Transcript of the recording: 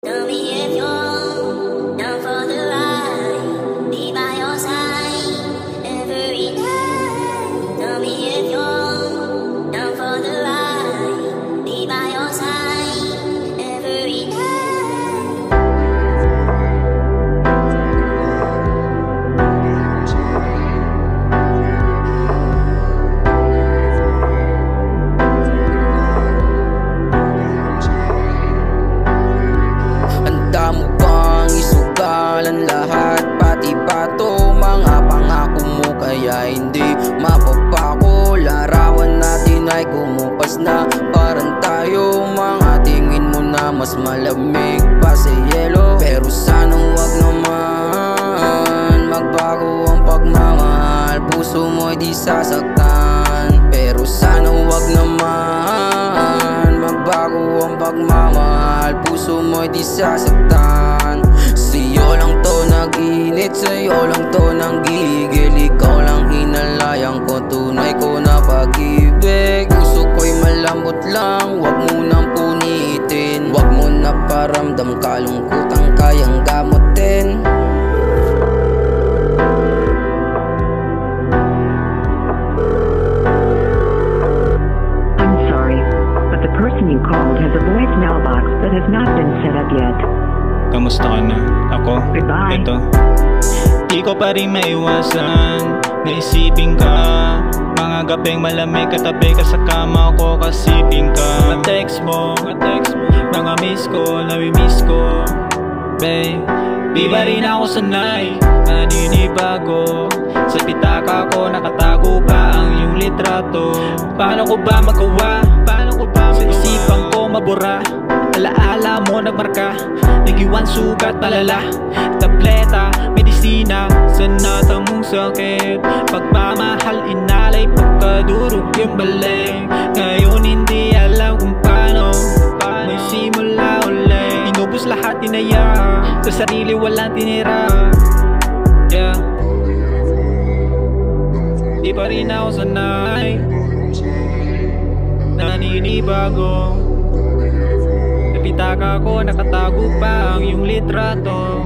Tell me if you're down for the ride, be by your side every night. Tell me if you're down for the ride, be by your side every night. Handa mo bang isugal ang lahat? Pati pa to mga pangako mo, kaya hindi mapapako. Larawan natin ay kumupas na, parang tayo mga tingin mo na mas malamig pa sa yelo. Pero sanang wag naman magbago ang pagmamahal, puso mo'y di sasaktan. Pero sanang wag naman magbago ang pagmamahal, puso mo'y di sasaktan. Sa'yo lang to nag-init, sa'yo lang to nanggigil. Ikaw lang hinalayan ko, tunay ko na pag-ibig. Puso ko'y malambot lang, wag mo nang punitin. Wag mo na paramdam kalungkutang kayang gamutin. The person you called has a voicemail box that has not been set up yet. Kamusta ka na? Ako? Goodbye. Ito. Di ko pa rin maiwasan, naisipin ka. Mga gabing malamig, katabi ka sa kama ko, kasipin ka. Mga text mo, mga miss ko, nami-miss ko. Babe, di ba rin ako sanay, naninibago. Sa pitaka ko, nakatago pa ang iyong litrato. Paano ko ba magawa? Sa isipan ko mabura, alaala mo nagmarka, nag-iwan sugat palala. Tableta, medisina, sa natamong sakit. Pagmamahal inalay, pagkadurog yung balik. Ngayon hindi alam kung paano may simula ulit. Inubos lahat tinaya, sa sarili walang tinira. Yeah, di pa rin ako sanay, naninibago. Sa pitaka ko, nakatago pa ang iyong litrato.